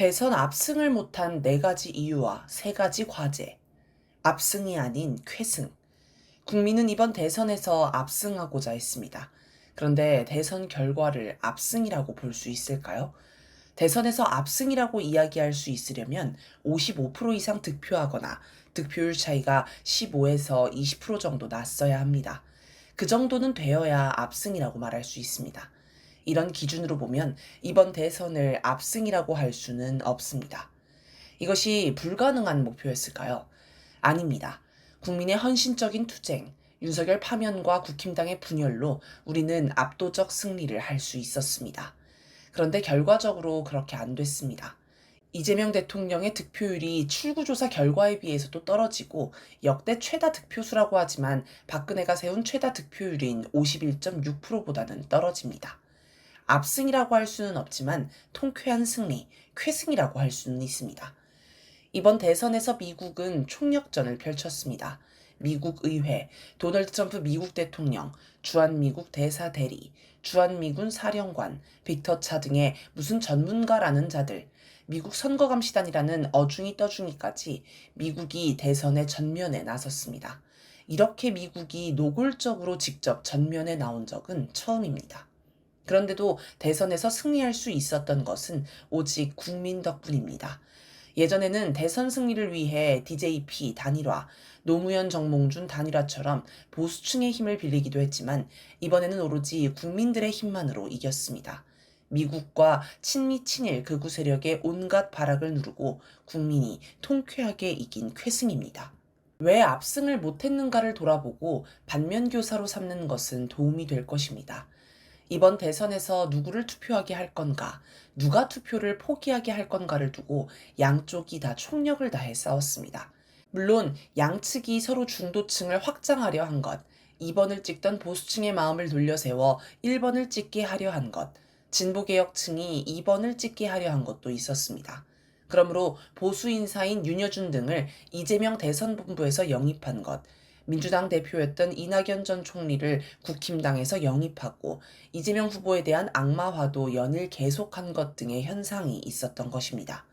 대선 압승을 못한 네 가지 이유와 세 가지 과제. 압승이 아닌 쾌승. 국민은 이번 대선에서 압승하고자 했습니다. 그런데 대선 결과를 압승이라고 볼 수 있을까요? 대선에서 압승이라고 이야기할 수 있으려면 55% 이상 득표하거나 득표율 차이가 15에서 20% 정도 났어야 합니다. 그 정도는 되어야 압승이라고 말할 수 있습니다. 이런 기준으로 보면 이번 대선을 압승이라고 할 수는 없습니다. 이것이 불가능한 목표였을까요? 아닙니다. 국민의 헌신적인 투쟁, 윤석열 파면과 국힘당의 분열로 우리는 압도적 승리를 할 수 있었습니다. 그런데 결과적으로 그렇게 안 됐습니다. 이재명 대통령의 득표율이 출구조사 결과에 비해서도 떨어지고 역대 최다 득표수라고 하지만 박근혜가 세운 최다 득표율인 51.6%보다는 떨어집니다. 압승이라고 할 수는 없지만 통쾌한 승리, 쾌승이라고 할 수는 있습니다. 이번 대선에서 미국은 총력전을 펼쳤습니다. 미국 의회, 도널드 트럼프 미국 대통령, 주한미국 대사 대리, 주한미군 사령관, 빅터 차 등의 무슨 전문가라는 자들, 미국 선거감시단이라는 어중이 떠중이까지 미국이 대선의 전면에 나섰습니다. 이렇게 미국이 노골적으로 직접 전면에 나온 적은 처음입니다. 그런데도 대선에서 승리할 수 있었던 것은 오직 국민 덕분입니다. 예전에는 대선 승리를 위해 DJP 단일화, 노무현 정몽준 단일화처럼 보수층의 힘을 빌리기도 했지만 이번에는 오로지 국민들의 힘만으로 이겼습니다. 미국과 친미 친일 극우 세력의 온갖 발악을 누르고 국민이 통쾌하게 이긴 쾌승입니다. 왜 압승을 못했는가를 돌아보고 반면교사로 삼는 것은 도움이 될 것입니다. 이번 대선에서 누구를 투표하게 할 건가, 누가 투표를 포기하게 할 건가를 두고 양쪽이 다 총력을 다해 싸웠습니다. 물론 양측이 서로 중도층을 확장하려 한 것, 2번을 찍던 보수층의 마음을 돌려세워 1번을 찍게 하려 한 것, 진보개혁층이 2번을 찍게 하려 한 것도 있었습니다. 그러므로 보수 인사인 윤여준 등을 이재명 대선본부에서 영입한 것, 민주당 대표였던 이낙연 전 총리를 국힘당에서 영입하고 이재명 후보에 대한 악마화도 연일 계속한 것 등의 현상이 있었던 것입니다.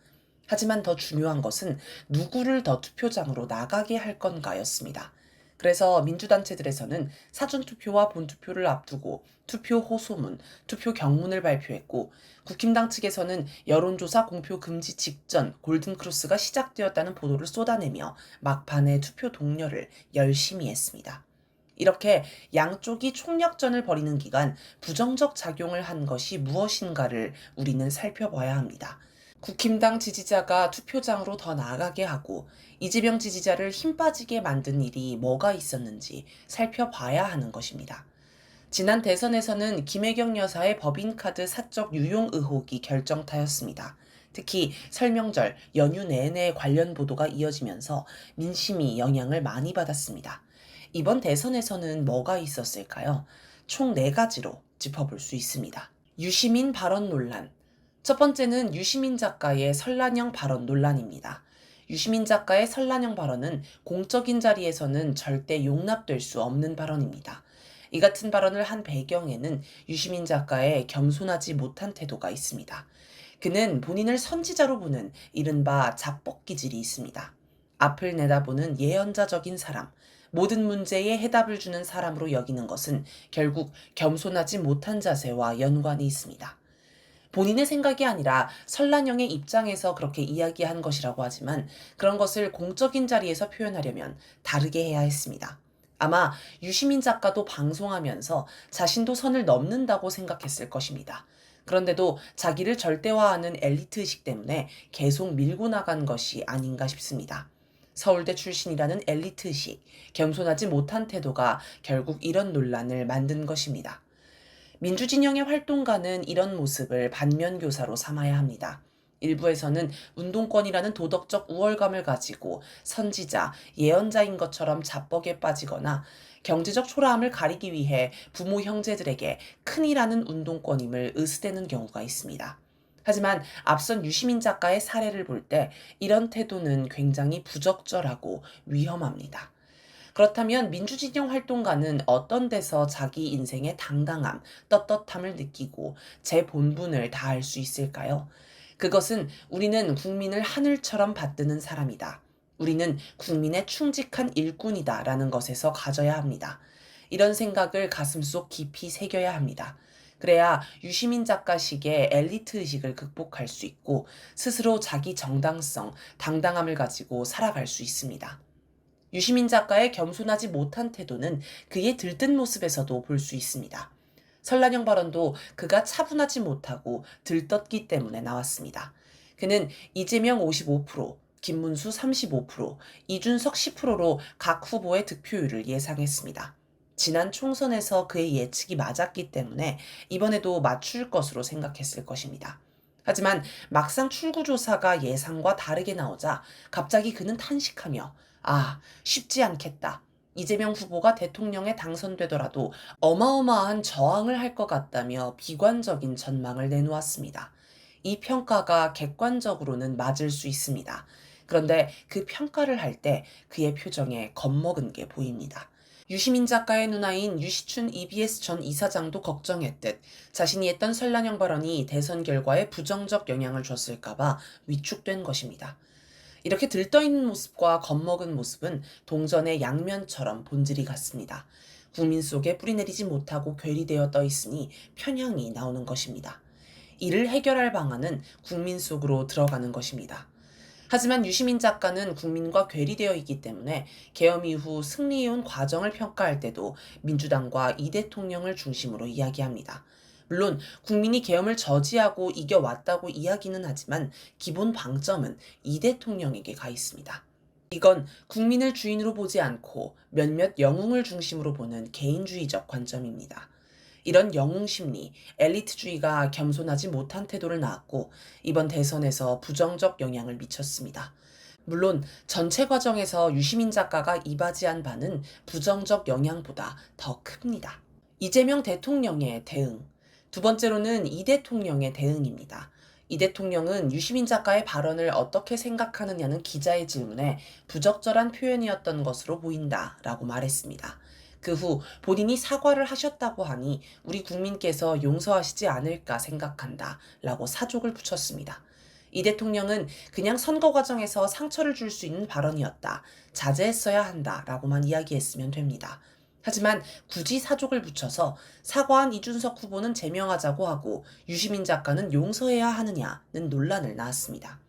하지만 더 중요한 것은 누구를 더 투표장으로 나가게 할 건가였습니다. 그래서 민주단체들에서는 사전투표와 본투표를 앞두고 투표 호소문, 투표 경문을 발표했고 국힘당 측에서는 여론조사 공표 금지 직전 골든크로스가 시작되었다는 보도를 쏟아내며 막판에 투표 독려를 열심히 했습니다. 이렇게 양쪽이 총력전을 벌이는 기간 부정적 작용을 한 것이 무엇인가를 우리는 살펴봐야 합니다. 국힘당 지지자가 투표장으로 더 나가게 하고 이재명 지지자를 힘 빠지게 만든 일이 뭐가 있었는지 살펴봐야 하는 것입니다. 지난 대선에서는 김혜경 여사의 법인카드 사적 유용 의혹이 결정타였습니다. 특히 설명절, 연휴 내내 관련 보도가 이어지면서 민심이 영향을 많이 받았습니다. 이번 대선에서는 뭐가 있었을까요? 총 4가지로 짚어볼 수 있습니다. 유시민 발언 논란. 첫 번째는 유시민 작가의 설란형 발언 논란입니다. 유시민 작가의 설란형 발언은 공적인 자리에서는 절대 용납될 수 없는 발언입니다. 이 같은 발언을 한 배경에는 유시민 작가의 겸손하지 못한 태도가 있습니다. 그는 본인을 선지자로 보는 이른바 자뻑 기질이 있습니다. 앞을 내다보는 예언자적인 사람, 모든 문제에 해답을 주는 사람으로 여기는 것은 결국 겸손하지 못한 자세와 연관이 있습니다. 본인의 생각이 아니라 설란형의 입장에서 그렇게 이야기한 것이라고 하지만 그런 것을 공적인 자리에서 표현하려면 다르게 해야 했습니다. 아마 유시민 작가도 방송하면서 자신도 선을 넘는다고 생각했을 것입니다. 그런데도 자기를 절대화하는 엘리트의식 때문에 계속 밀고 나간 것이 아닌가 싶습니다. 서울대 출신이라는 엘리트의식, 겸손하지 못한 태도가 결국 이런 논란을 만든 것입니다. 민주진영의 활동가는 이런 모습을 반면교사로 삼아야 합니다. 일부에서는 운동권이라는 도덕적 우월감을 가지고 선지자, 예언자인 것처럼 자뻑에 빠지거나 경제적 초라함을 가리기 위해 부모 형제들에게 큰이라는 운동권임을 으스대는 경우가 있습니다. 하지만 앞선 유시민 작가의 사례를 볼 때 이런 태도는 굉장히 부적절하고 위험합니다. 그렇다면 민주진영 활동가는 어떤 데서 자기 인생의 당당함, 떳떳함을 느끼고 제 본분을 다할 수 있을까요? 그것은 우리는 국민을 하늘처럼 받드는 사람이다. 우리는 국민의 충직한 일꾼이다 라는 것에서 가져야 합니다. 이런 생각을 가슴속 깊이 새겨야 합니다. 그래야 유시민 작가식의 엘리트 의식을 극복할 수 있고 스스로 자기 정당성, 당당함을 가지고 살아갈 수 있습니다. 유시민 작가의 겸손하지 못한 태도는 그의 들뜬 모습에서도 볼 수 있습니다. 설란형 발언도 그가 차분하지 못하고 들떴기 때문에 나왔습니다. 그는 이재명 55%, 김문수 35%, 이준석 10%로 각 후보의 득표율을 예상했습니다. 지난 총선에서 그의 예측이 맞았기 때문에 이번에도 맞출 것으로 생각했을 것입니다. 하지만 막상 출구조사가 예상과 다르게 나오자 갑자기 그는 탄식하며 쉽지 않겠다. 이재명 후보가 대통령에 당선되더라도 어마어마한 저항을 할 것 같다며 비관적인 전망을 내놓았습니다. 이 평가가 객관적으로는 맞을 수 있습니다. 그런데 그 평가를 할 때 그의 표정에 겁먹은 게 보입니다. 유시민 작가의 누나인 유시춘 EBS 전 이사장도 걱정했듯 자신이 했던 설란형 발언이 대선 결과에 부정적 영향을 줬을까봐 위축된 것입니다. 이렇게 들떠있는 모습과 겁먹은 모습은 동전의 양면처럼 본질이 같습니다. 국민 속에 뿌리내리지 못하고 괴리되어 떠 있으니 편향이 나오는 것입니다. 이를 해결할 방안은 국민 속으로 들어가는 것입니다. 하지만 유시민 작가는 국민과 괴리되어 있기 때문에 계엄 이후 승리해온 과정을 평가할 때도 민주당과 이 대통령을 중심으로 이야기합니다. 물론 국민이 계엄을 저지하고 이겨왔다고 이야기는 하지만 기본 방점은 이 대통령에게 가 있습니다. 이건 국민을 주인으로 보지 않고 몇몇 영웅을 중심으로 보는 개인주의적 관점입니다. 이런 영웅 심리, 엘리트주의가 겸손하지 못한 태도를 낳았고 이번 대선에서 부정적 영향을 미쳤습니다. 물론 전체 과정에서 유시민 작가가 이바지한 바는 부정적 영향보다 더 큽니다. 이재명 대통령의 대응. 두 번째로는 이 대통령의 대응입니다. 이 대통령은 유시민 작가의 발언을 어떻게 생각하느냐는 기자의 질문에 부적절한 표현이었던 것으로 보인다라고 말했습니다. 그 후 본인이 사과를 하셨다고 하니 우리 국민께서 용서하시지 않을까 생각한다 라고 사족을 붙였습니다. 이 대통령은 그냥 선거 과정에서 상처를 줄 수 있는 발언이었다. 자제했어야 한다 라고만 이야기했으면 됩니다. 하지만 굳이 사족을 붙여서 사과한 이준석 후보는 제명하자고 하고 유시민 작가는 용서해야 하느냐는 논란을 낳았습니다.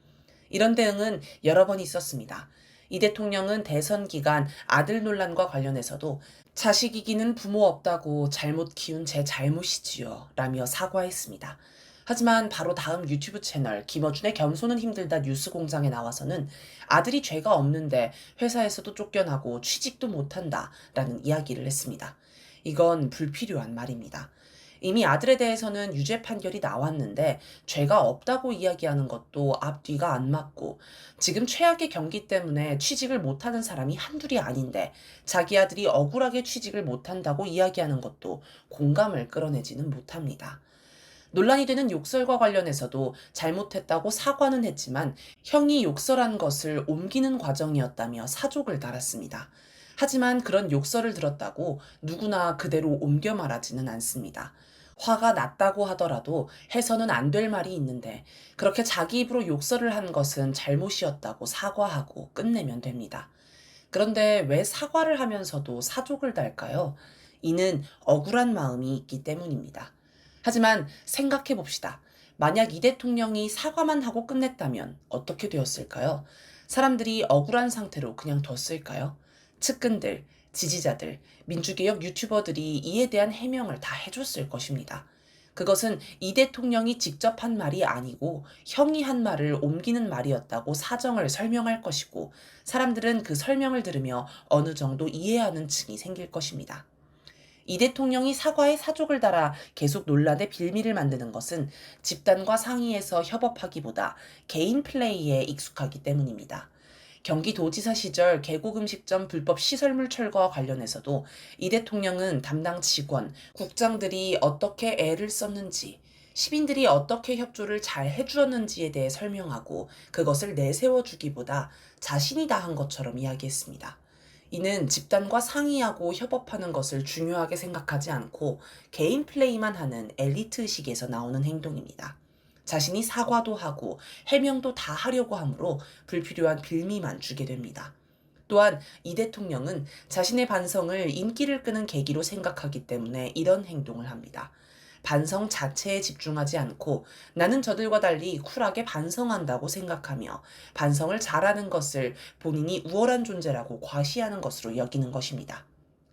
이런 대응은 여러 번 있었습니다. 이 대통령은 대선 기간 아들 논란과 관련해서도 자식 이기는 부모 없다고 잘못 키운 제 잘못이지요 라며 사과했습니다. 하지만 바로 다음 유튜브 채널 김어준의 겸손은 힘들다 뉴스공장에 나와서는 아들이 죄가 없는데 회사에서도 쫓겨나고 취직도 못한다 라는 이야기를 했습니다. 이건 불필요한 말입니다. 이미 아들에 대해서는 유죄 판결이 나왔는데 죄가 없다고 이야기하는 것도 앞뒤가 안 맞고 지금 최악의 경기 때문에 취직을 못하는 사람이 한둘이 아닌데 자기 아들이 억울하게 취직을 못한다고 이야기하는 것도 공감을 끌어내지는 못합니다. 논란이 되는 욕설과 관련해서도 잘못했다고 사과는 했지만 형이 욕설한 것을 옮기는 과정이었다며 사족을 달았습니다. 하지만 그런 욕설을 들었다고 누구나 그대로 옮겨 말하지는 않습니다. 화가 났다고 하더라도 해서는 안 될 말이 있는데 그렇게 자기 입으로 욕설을 한 것은 잘못이었다고 사과하고 끝내면 됩니다. 그런데 왜 사과를 하면서도 사족을 달까요? 이는 억울한 마음이 있기 때문입니다. 하지만 생각해 봅시다. 만약 이 대통령이 사과만 하고 끝냈다면 어떻게 되었을까요? 사람들이 억울한 상태로 그냥 뒀을까요? 측근들, 지지자들, 민주개혁 유튜버들이 이에 대한 해명을 다 해줬을 것입니다. 그것은 이 대통령이 직접 한 말이 아니고 형이 한 말을 옮기는 말이었다고 사정을 설명할 것이고 사람들은 그 설명을 들으며 어느 정도 이해하는 층이 생길 것입니다. 이 대통령이 사과에 사족을 달아 계속 논란의 빌미를 만드는 것은 집단과 상의해서 협업하기보다 개인 플레이에 익숙하기 때문입니다. 경기도지사 시절 계곡음식점 불법 시설물 철거와 관련해서도 이 대통령은 담당 직원, 국장들이 어떻게 애를 썼는지, 시민들이 어떻게 협조를 잘 해주었는지에 대해 설명하고 그것을 내세워주기보다 자신이 다 한 것처럼 이야기했습니다. 이는 집단과 상의하고 협업하는 것을 중요하게 생각하지 않고 개인 플레이만 하는 엘리트 의식에서 나오는 행동입니다. 자신이 사과도 하고 해명도 다 하려고 하므로 불필요한 빌미만 주게 됩니다. 또한 이 대통령은 자신의 반성을 인기를 끄는 계기로 생각하기 때문에 이런 행동을 합니다. 반성 자체에 집중하지 않고 나는 저들과 달리 쿨하게 반성한다고 생각하며 반성을 잘하는 것을 본인이 우월한 존재라고 과시하는 것으로 여기는 것입니다.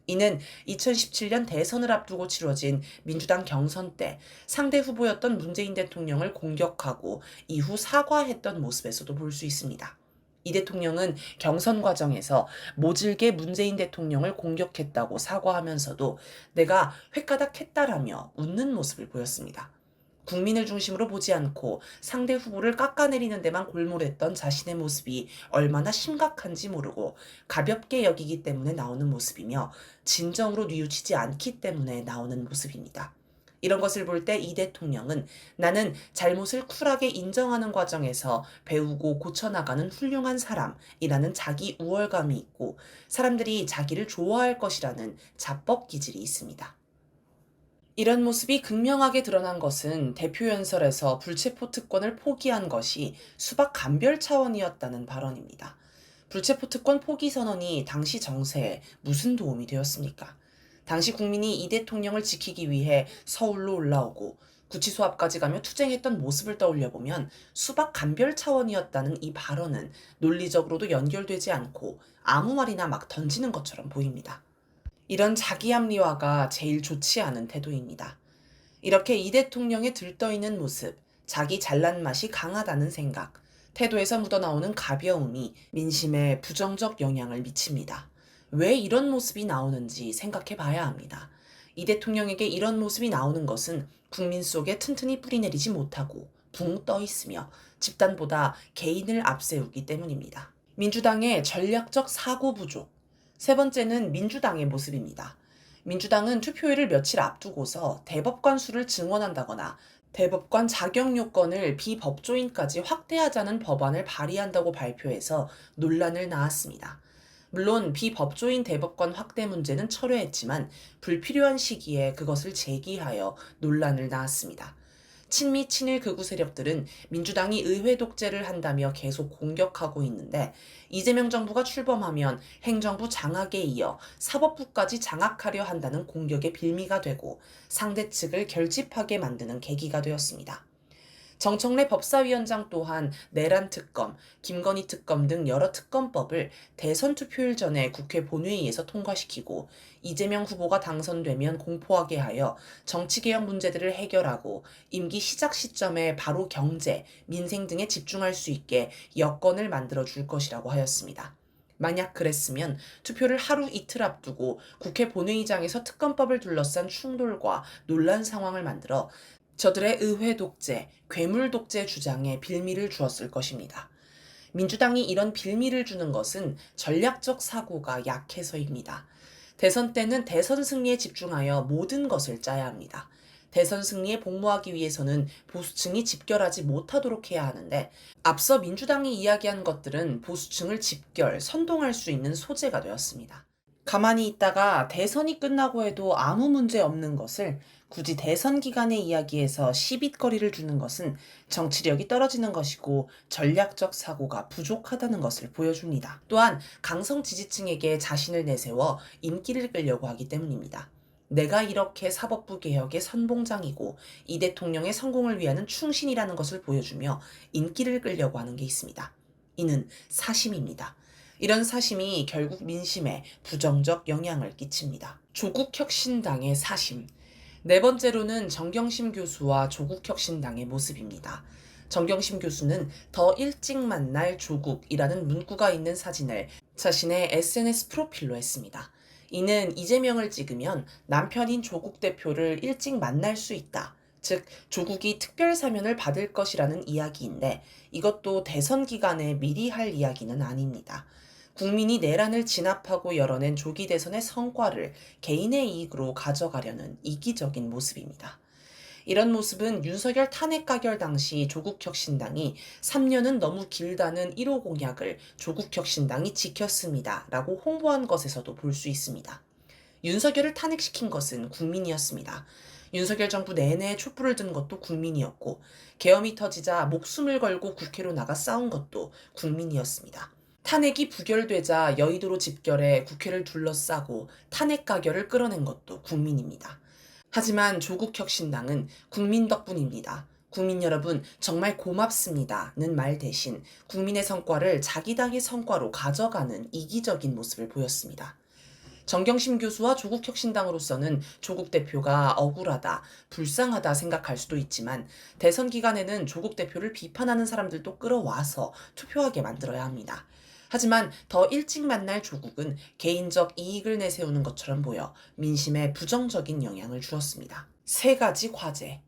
이는 2017년 대선을 앞두고 치러진 민주당 경선 때 상대 후보였던 문재인 대통령을 공격하고 이후 사과했던 모습에서도 볼 수 있습니다. 이 대통령은 경선 과정에서 모질게 문재인 대통령을 공격했다고 사과하면서도 내가 횟가닥했다라며 웃는 모습을 보였습니다. 국민을 중심으로 보지 않고 상대 후보를 깎아내리는 데만 골몰했던 자신의 모습이 얼마나 심각한지 모르고 가볍게 여기기 때문에 나오는 모습이며 진정으로 뉘우치지 않기 때문에 나오는 모습입니다. 이런 것을 볼 때 이 대통령은 나는 잘못을 쿨하게 인정하는 과정에서 배우고 고쳐나가는 훌륭한 사람이라는 자기 우월감이 있고 사람들이 자기를 좋아할 것이라는 자뻑 기질이 있습니다. 이런 모습이 극명하게 드러난 것은 대표연설에서 불체포 특권을 포기한 것이 수박 감별 차원이었다는 발언입니다. 불체포 특권 포기 선언이 당시 정세에 무슨 도움이 되었습니까? 당시 국민이 이 대통령을 지키기 위해 서울로 올라오고 구치소 앞까지 가며 투쟁했던 모습을 떠올려보면 수박 감별 차원이었다는 이 발언은 논리적으로도 연결되지 않고 아무 말이나 막 던지는 것처럼 보입니다. 이런 자기 합리화가 제일 좋지 않은 태도입니다. 이렇게 이 대통령의 들떠있는 모습, 자기 잘난 맛이 강하다는 생각, 태도에서 묻어나오는 가벼움이 민심에 부정적 영향을 미칩니다. 왜 이런 모습이 나오는지 생각해 봐야 합니다. 이 대통령에게 이런 모습이 나오는 것은 국민 속에 튼튼히 뿌리내리지 못하고 붕 떠 있으며 집단보다 개인을 앞세우기 때문입니다. 민주당의 전략적 사고 부족. 세 번째는 민주당의 모습입니다. 민주당은 투표일을 며칠 앞두고서 대법관 수를 증원한다거나 대법관 자격 요건을 비법조인까지 확대하자는 법안을 발의한다고 발표해서 논란을 낳았습니다. 물론 비법조인 대법관 확대 문제는 철회했지만 불필요한 시기에 그것을 제기하여 논란을 낳았습니다. 친미 친일 극우 세력들은 민주당이 의회 독재를 한다며 계속 공격하고 있는데 이재명 정부가 출범하면 행정부 장악에 이어 사법부까지 장악하려 한다는 공격의 빌미가 되고 상대 측을 결집하게 만드는 계기가 되었습니다. 정청래 법사위원장 또한 내란 특검, 김건희 특검 등 여러 특검법을 대선 투표일 전에 국회 본회의에서 통과시키고 이재명 후보가 당선되면 공포하게 하여 정치개혁 문제들을 해결하고 임기 시작 시점에 바로 경제, 민생 등에 집중할 수 있게 여건을 만들어 줄 것이라고 하였습니다. 만약 그랬으면 투표를 하루 이틀 앞두고 국회 본회의장에서 특검법을 둘러싼 충돌과 논란 상황을 만들어 저들의 의회 독재, 괴물 독재 주장에 빌미를 주었을 것입니다. 민주당이 이런 빌미를 주는 것은 전략적 사고가 약해서입니다. 대선 때는 대선 승리에 집중하여 모든 것을 짜야 합니다. 대선 승리에 복무하기 위해서는 보수층이 집결하지 못하도록 해야 하는데 앞서 민주당이 이야기한 것들은 보수층을 집결, 선동할 수 있는 소재가 되었습니다. 가만히 있다가 대선이 끝나고 해도 아무 문제 없는 것을 굳이 대선 기간의 이야기에서 시빗거리를 주는 것은 정치력이 떨어지는 것이고 전략적 사고가 부족하다는 것을 보여줍니다. 또한 강성 지지층에게 자신을 내세워 인기를 끌려고 하기 때문입니다. 내가 이렇게 사법부 개혁의 선봉장이고 이 대통령의 성공을 위하는 충신이라는 것을 보여주며 인기를 끌려고 하는 게 있습니다. 이는 사심입니다. 이런 사심이 결국 민심에 부정적 영향을 끼칩니다. 조국혁신당의 사심. 네 번째로는 정경심 교수와 조국혁신당의 모습입니다. 정경심 교수는 더 일찍 만날 조국이라는 문구가 있는 사진을 자신의 SNS 프로필로 했습니다. 이는 이재명을 찍으면 남편인 조국 대표를 일찍 만날 수 있다. 즉 조국이 특별 사면을 받을 것이라는 이야기인데 이것도 대선 기간에 미리 할 이야기는 아닙니다. 국민이 내란을 진압하고 열어낸 조기 대선의 성과를 개인의 이익으로 가져가려는 이기적인 모습입니다. 이런 모습은 윤석열 탄핵 가결 당시 조국혁신당이 3년은 너무 길다는 1호 공약을 조국혁신당이 지켰습니다. 라고 홍보한 것에서도 볼 수 있습니다. 윤석열을 탄핵시킨 것은 국민이었습니다. 윤석열 정부 내내 촛불을 든 것도 국민이었고 계엄이 터지자 목숨을 걸고 국회로 나가 싸운 것도 국민이었습니다. 탄핵이 부결되자 여의도로 집결해 국회를 둘러싸고 탄핵 가결을 끌어낸 것도 국민입니다. 하지만 조국혁신당은 국민 덕분입니다. 국민 여러분 정말 고맙습니다는 말 대신 국민의 성과를 자기 당의 성과로 가져가는 이기적인 모습을 보였습니다. 정경심 교수와 조국혁신당으로서는 조국 대표가 억울하다, 불쌍하다 생각할 수도 있지만 대선 기간에는 조국 대표를 비판하는 사람들도 끌어와서 투표하게 만들어야 합니다. 하지만 더 일찍 만날 조국은 개인적 이익을 내세우는 것처럼 보여 민심에 부정적인 영향을 주었습니다. 세 가지 과제.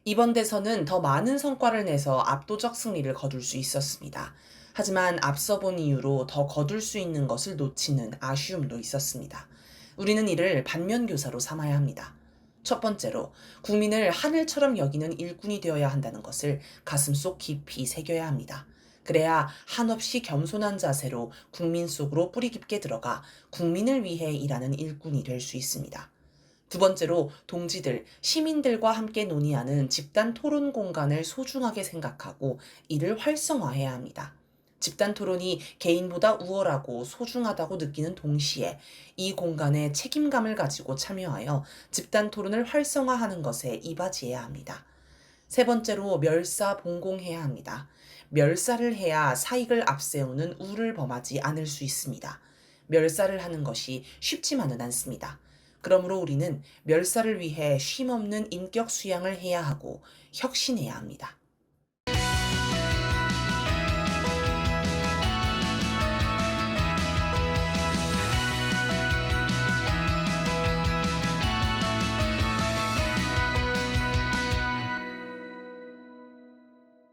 이번 대선은 더 많은 성과를 내서 압도적 승리를 거둘 수 있었습니다. 하지만 앞서 본 이유로 더 거둘 수 있는 것을 놓치는 아쉬움도 있었습니다. 우리는 이를 반면교사로 삼아야 합니다. 첫 번째로 국민을 하늘처럼 여기는 일꾼이 되어야 한다는 것을 가슴속 깊이 새겨야 합니다. 그래야 한없이 겸손한 자세로 국민 속으로 뿌리 깊게 들어가 국민을 위해 일하는 일꾼이 될 수 있습니다. 두 번째로 동지들, 시민들과 함께 논의하는 집단 토론 공간을 소중하게 생각하고 이를 활성화해야 합니다. 집단 토론이 개인보다 우월하고 소중하다고 느끼는 동시에 이 공간에 책임감을 가지고 참여하여 집단 토론을 활성화하는 것에 이바지해야 합니다. 세 번째로 멸사봉공해야 합니다. 멸사를 해야 사익을 앞세우는 우를 범하지 않을 수 있습니다. 멸사를 하는 것이 쉽지만은 않습니다. 그러므로 우리는 멸사를 위해 쉼없는 인격 수양을 해야 하고 혁신해야 합니다.